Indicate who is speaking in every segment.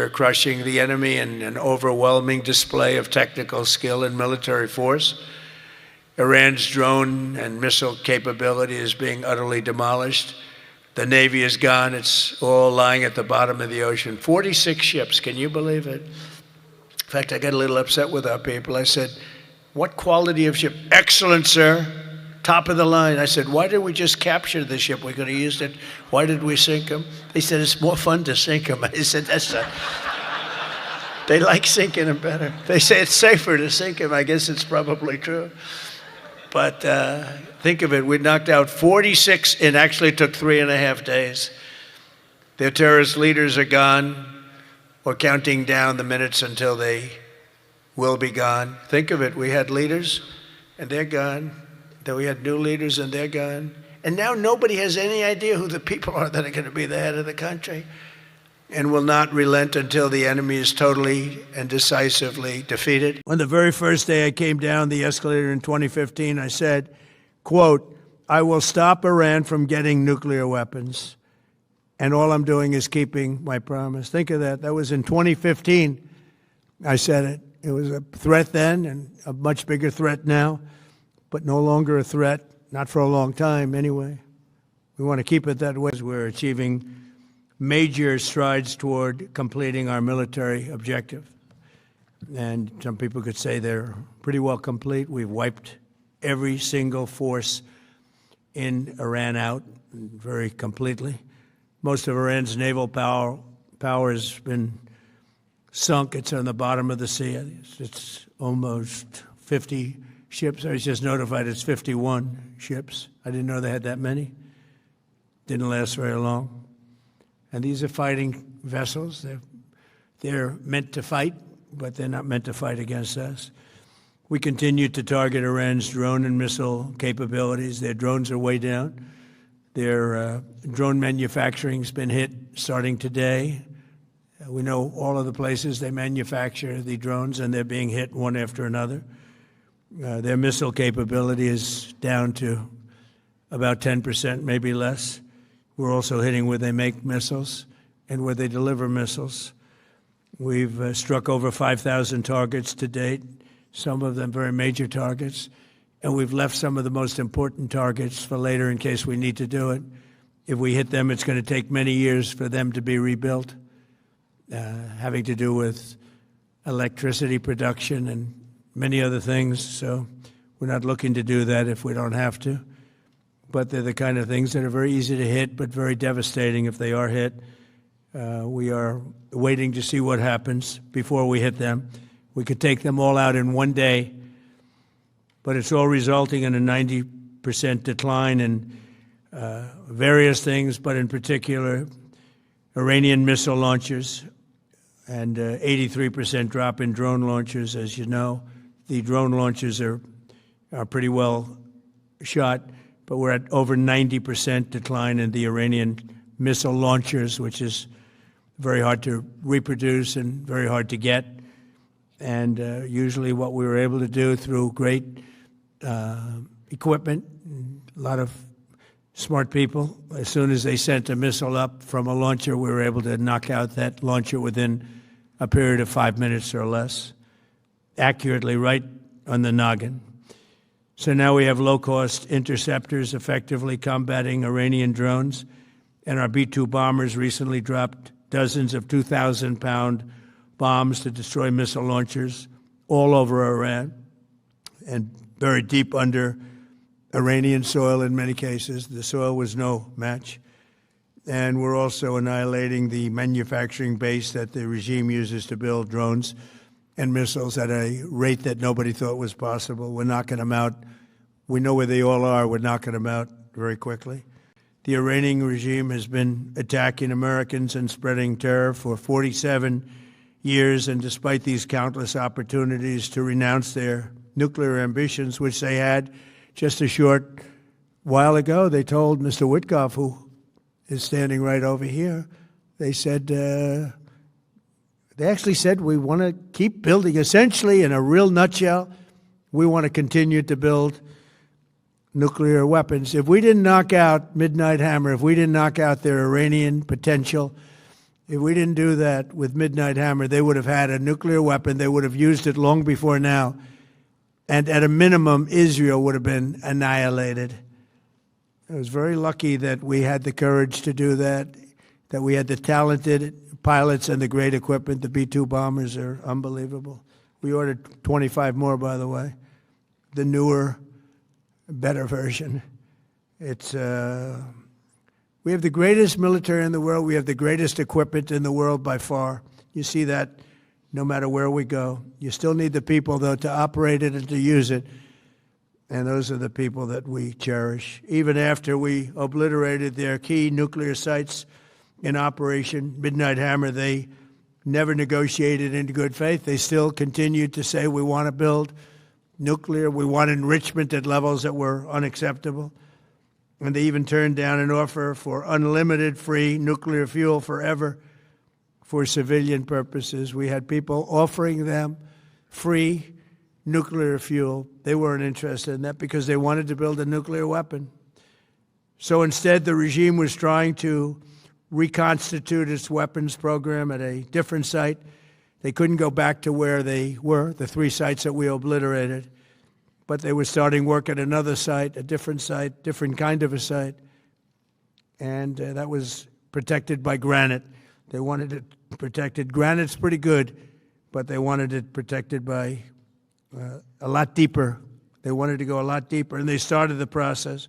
Speaker 1: were crushing the enemy in an overwhelming display of technical skill and military force. Iran's drone and missile capability is being utterly demolished. The Navy is gone. It's all lying at the bottom of the ocean. 46 ships. Can you believe it? In fact, I got a little upset with our people. I said, what quality of ship? Excellent, sir. Top of the line. I said, why did we just capture the ship? We could have used it. Why did we sink them? They said, it's more fun to sink them. I said, that's not... They like sinking them better. They say it's safer to sink them. I guess it's probably true. But think of it, we knocked out 46, and actually took 3.5 days. Their terrorist leaders are gone. We're counting down the minutes until they will be gone. Think of it, we had leaders, and they're gone. Then we had new leaders, and they're gone. And now nobody has any idea who the people are that are going to be the head of the country, and will not relent until the enemy is totally and decisively defeated. On the very first day I came down the escalator in 2015, I said, quote, I will stop Iran from getting nuclear weapons, and all I'm doing is keeping my promise. Think of that. That was in 2015. I said it. It was a threat then, and a much bigger threat now, but no longer a threat, not for a long time anyway. We want to keep it that way as we're achieving major strides toward completing our military objective. And some people could say they're pretty well complete. We've wiped every single force in Iran out very completely. Most of Iran's naval power has been sunk. It's on the bottom of the sea. It's almost 50 ships. I was just notified it's 51 ships. I didn't know they had that many. Didn't last very long. And these are fighting vessels. They're meant to fight, but they're not meant to fight against us. We continue to target Iran's drone and missile capabilities. Their drones are way down. Their drone manufacturing has been hit starting today. We know all of the places they manufacture the drones, and they're being hit one after another. Their missile capability is down to about 10%, maybe less. We're also hitting where they make missiles and where they deliver missiles. We've struck over 5,000 targets to date, some of them very major targets, and we've left some of the most important targets for later in case we need to do it. If we hit them, it's going to take many years for them to be rebuilt, having to do with electricity production and many other things. So we're not looking to do that if we don't have to. But they're the kind of things that are very easy to hit, but very devastating if they are hit. We are waiting to see what happens before we hit them. We could take them all out in one day, but it's all resulting in a 90% decline in various things, but in particular, Iranian missile launchers, and 83% drop in drone launchers. As you know, the drone launchers are pretty well shot, but we're at over 90% decline in the Iranian missile launchers, which is very hard to reproduce and very hard to get. And usually what we were able to do through great equipment, a lot of smart people, as soon as they sent a missile up from a launcher, we were able to knock out that launcher within a period of 5 minutes or less, accurately right on the noggin. So now we have low-cost interceptors effectively combating Iranian drones, and our B-2 bombers recently dropped dozens of 2,000-pound bombs to destroy missile launchers all over Iran and buried deep under Iranian soil in many cases. The soil was no match. And we're also annihilating the manufacturing base that the regime uses to build drones and missiles at a rate that nobody thought was possible. We're knocking them out. We know where they all are. We're knocking them out very quickly. The Iranian regime has been attacking Americans and spreading terror for 47 years, and despite these countless opportunities to renounce their nuclear ambitions, which they had just a short while ago, they told Mr. Witkoff, who is standing right over here, they said, they actually said, we want to keep building. Essentially, in a real nutshell, we want to continue to build nuclear weapons. If we didn't knock out Midnight Hammer, if we didn't knock out their Iranian potential, If we didn't do that with Midnight Hammer, they would have had a nuclear weapon. They would have used it long before now. And at a minimum, Israel would have been annihilated. I was very lucky that we had the courage to do that we had the talented pilots and the great equipment. The B-2 bombers are unbelievable. We ordered 25 more, by the way. The newer, better version. We have the greatest military in the world. We have the greatest equipment in the world by far. You see that no matter where we go. You still need the people, though, to operate it and to use it. And those are the people that we cherish. Even after we obliterated their key nuclear sites in Operation Midnight Hammer, they never negotiated in good faith. They still continued to say, we want to build nuclear. We want enrichment at levels that were unacceptable. And they even turned down an offer for unlimited free nuclear fuel forever for civilian purposes. We had people offering them free nuclear fuel. They weren't interested in that because they wanted to build a nuclear weapon. So instead, the regime was trying to reconstitute its weapons program at a different site. They couldn't go back to where they were, the 3 sites that we obliterated. But they were starting work at another site, a different site, different kind of a site. And that was protected by granite. They wanted it protected. Granite's pretty good, but they wanted it protected by a lot deeper. They wanted to go a lot deeper, and they started the process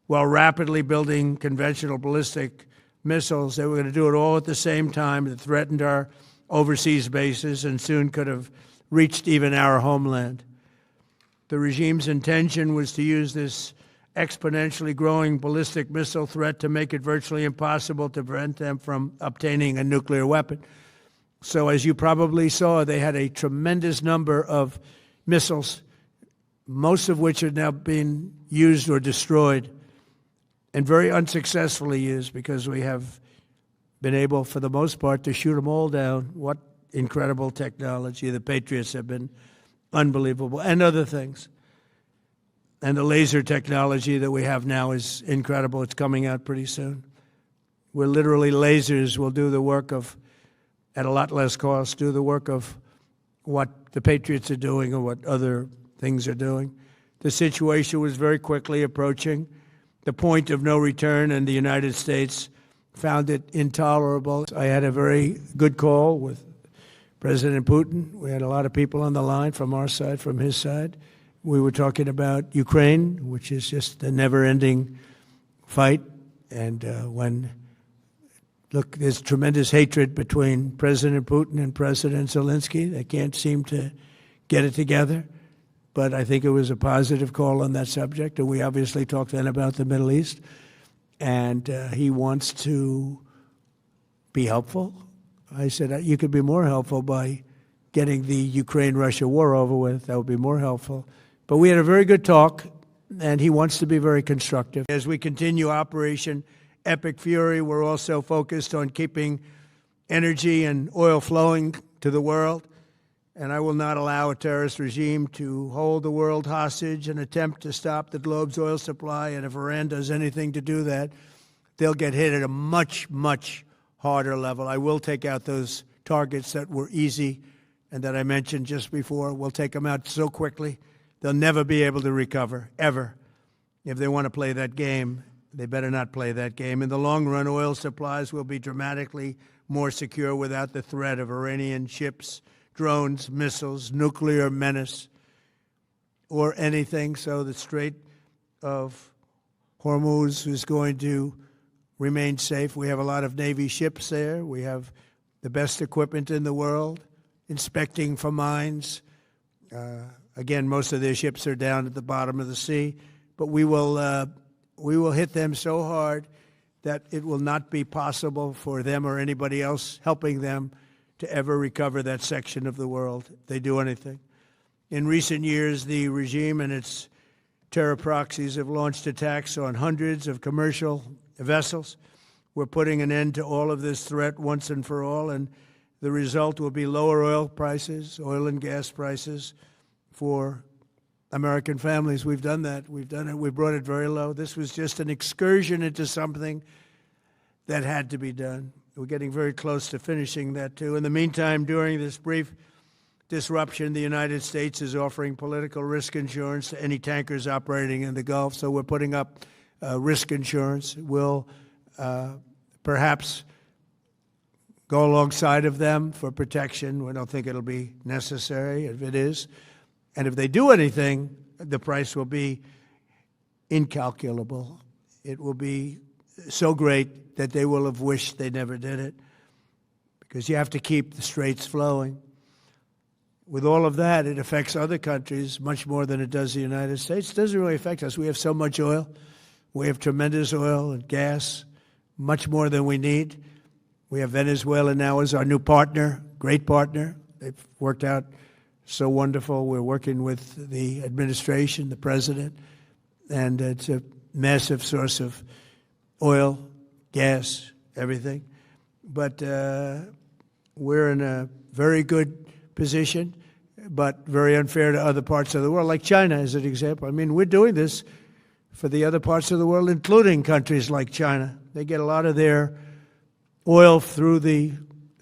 Speaker 1: while rapidly building conventional ballistic missiles. They were going to do it all at the same time. It threatened our overseas bases and soon could have reached even our homeland. The regime's intention was to use this exponentially growing ballistic missile threat to make it virtually impossible to prevent them from obtaining a nuclear weapon. So as you probably saw, they had a tremendous number of missiles, most of which are now being used or destroyed, and very unsuccessfully used because we have been able, for the most part, to shoot them all down. What incredible technology. The Patriots have been unbelievable, and other things. And the laser technology that we have now is incredible. It's coming out pretty soon. Where literally lasers will do the work of, at a lot less cost, do the work of what the Patriots are doing or what other things are doing. The situation was very quickly approaching the point of no return, and the United States found it intolerable. I had a very good call with President Putin. We had a lot of people on the line from our side, from his side. We were talking about Ukraine, which is just a never-ending fight. And look, there's tremendous hatred between President Putin and President Zelensky. They can't seem to get it together. But I think it was a positive call on that subject. And we obviously talked then about the Middle East. And he wants to be helpful. I said, you could be more helpful by getting the Ukraine-Russia war over with. That would be more helpful. But we had a very good talk, and he wants to be very constructive. As we continue Operation Epic Fury, we're also focused on keeping energy and oil flowing to the world. And I will not allow a terrorist regime to hold the world hostage and attempt to stop the globe's oil supply. And if Iran does anything to do that, they'll get hit at a much, much harder level. I will take out those targets that were easy and that I mentioned just before. We'll take them out so quickly, they'll never be able to recover, ever. If they want to play that game, they better not play that game. In the long run, oil supplies will be dramatically more secure without the threat of Iranian ships, drones, missiles, nuclear menace, or anything. So the Strait of Hormuz is going to remain safe. We have a lot of Navy ships there. We have the best equipment in the world, inspecting for mines. Again, most of their ships are down at the bottom of the sea. But we will hit them so hard that it will not be possible for them or anybody else helping them to ever recover that section of the world if they do anything. In recent years, the regime and its terror proxies have launched attacks on hundreds of commercial vessels. We're putting an end to all of this threat once and for all, and the result will be lower oil prices, oil and gas prices for American families. We've done that. We've done it. We brought it very low. This was just an excursion into something that had to be done. we're getting very close to finishing that, too. In the meantime, during this brief disruption, the United States is offering political risk insurance to any tankers operating in the Gulf. So we're putting up risk insurance. We'll perhaps go alongside of them for protection. We don't think it'll be necessary if it is. And if they do anything, the price will be incalculable. It will be so great that they will have wished they never did it, because you have to keep the straits flowing. With all of that, it affects other countries much more than it does the United States. It doesn't really affect us. We have so much oil. We have tremendous oil and gas, much more than we need. We have Venezuela now as our new partner, great partner. They've worked out so wonderful. We're working with the administration, the president, and it's a massive source of oil, gas, everything. But we're in a very good position, but very unfair to other parts of the world, like China as an example. I mean, we're doing this for the other parts of the world, including countries like China. They get a lot of their oil through the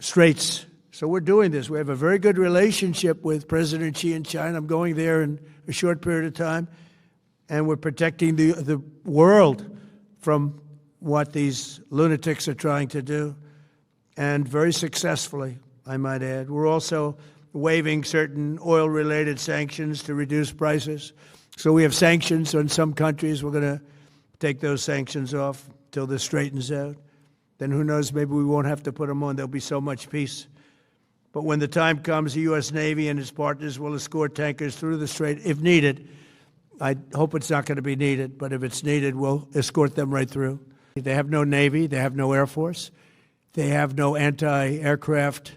Speaker 1: straits. So we're doing this. We have a very good relationship with President Xi in China. I'm going there in a short period of time, and we're protecting the world from what these lunatics are trying to do, and very successfully, I might add. We're also waiving certain oil-related sanctions to reduce prices. So we have sanctions on some countries. We're going to take those sanctions off till this straightens out. Then who knows, maybe we won't have to put them on. There'll be so much peace. But when the time comes, the U.S. Navy and its partners will escort tankers through the strait if needed. I hope it's not going to be needed, but if it's needed, we'll escort them right through. They have no Navy. They have no Air Force. They have no anti-aircraft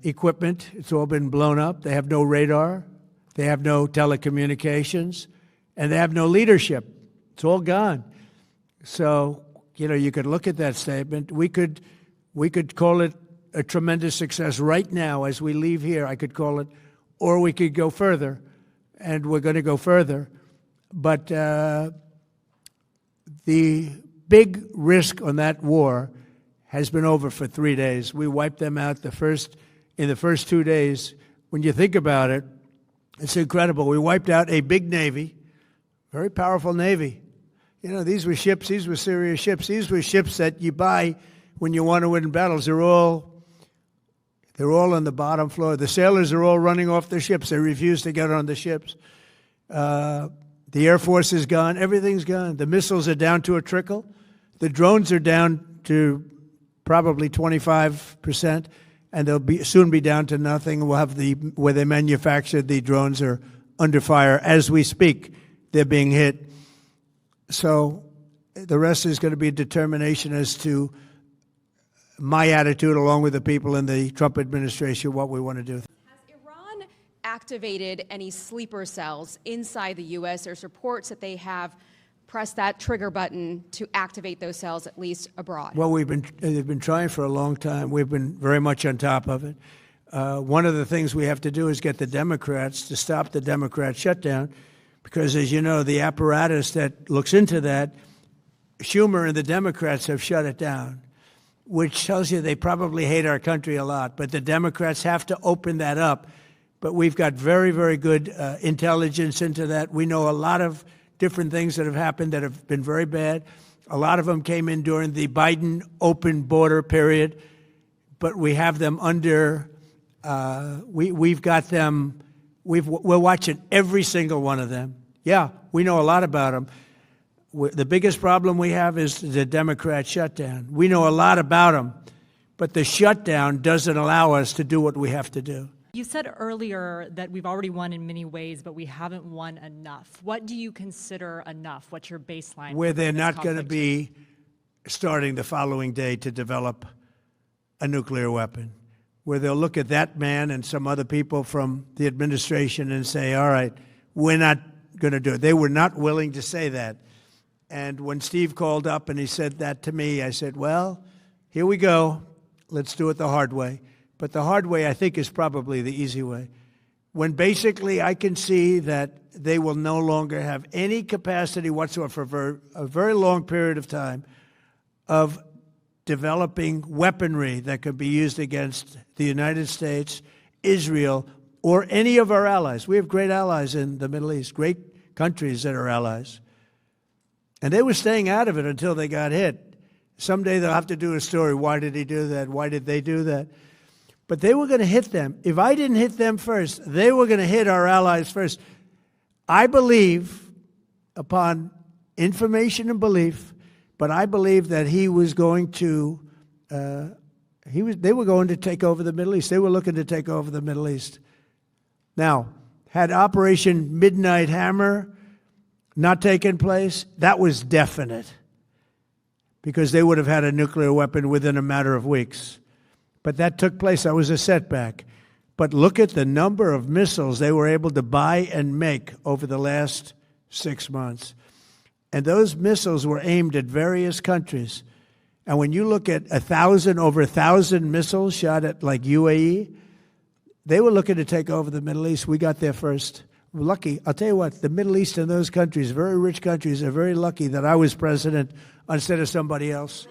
Speaker 1: equipment. It's all been blown up. They have no radar. They have no telecommunications. And they have no leadership. It's all gone. So, you could look at that statement. We could call it a tremendous success right now as we leave here. I could call it, or we could go further, and we're going to go further. But the big risk on that war has been over for 3 days. We wiped them out in the first 2 days. When you think about it, it's incredible. We wiped out a big Navy, very powerful Navy. These were ships. These were serious ships. These were ships that you buy when you want to win battles. They're all on the bottom floor. The sailors are all running off the ships. They refuse to get on the ships. The Air Force is gone. Everything's gone. The missiles are down to a trickle. The drones are down to probably 25%, and they'll soon be down to nothing. We'll have where they manufactured the drones are under fire as we speak. They're being hit. So the rest is going to be determination as to my attitude, along with the people in the Trump administration, what we want to do.
Speaker 2: Has Iran activated any sleeper cells inside the U.S.? There's reports that they have pressed that trigger button to activate those cells, at least abroad.
Speaker 1: Well, they've been trying for a long time. We've been very much on top of it. One of the things we have to do is get the Democrats to stop the Democrat shutdown, because, as you know, the apparatus that looks into that, Schumer and the Democrats have shut it down, which tells you they probably hate our country a lot. But the Democrats have to open that up. But we've got very, very good intelligence into that. We know a lot of different things that have happened that have been very bad. A lot of them came in during the Biden open border period, but we have them under, we've got them, we're watching every single one of them. Yeah, we know a lot about them. The biggest problem we have is the Democrat shutdown. We know a lot about them, but the shutdown doesn't allow us to do what we have to do.
Speaker 3: You said earlier that we've already won in many ways, but we haven't won enough. What do you consider enough? What's your baseline?
Speaker 1: Where they're not going to be starting the following day to develop a nuclear weapon, where they'll look at that man and some other people from the administration and say, all right, we're not going to do it. They were not willing to say that. And when Steve called up and he said that to me, I said, well, here we go. Let's do it the hard way. But the hard way, I think, is probably the easy way. When basically I can see that they will no longer have any capacity whatsoever for a very long period of time of developing weaponry that could be used against the United States, Israel, or any of our allies. We have great allies in the Middle East, great countries that are allies. And they were staying out of it until they got hit. Someday they'll have to do a story. Why did he do that? Why did they do that? But they were going to hit them. If I didn't hit them first, they were going to hit our allies first. I believe, upon information and belief, but I believe that he was going to, they were going to take over the Middle East. They were looking to take over the Middle East. Now, had Operation Midnight Hammer not taken place, that was definite, because they would have had a nuclear weapon within a matter of weeks. But that took place. That was a setback. But look at the number of missiles they were able to buy and make over the last 6 months. And those missiles were aimed at various countries. And when you look at over 1,000 missiles shot at like UAE, they were looking to take over the Middle East. We got there first. We're lucky. I'll tell you what, the Middle East and those countries, very rich countries, are very lucky that I was president instead of somebody else.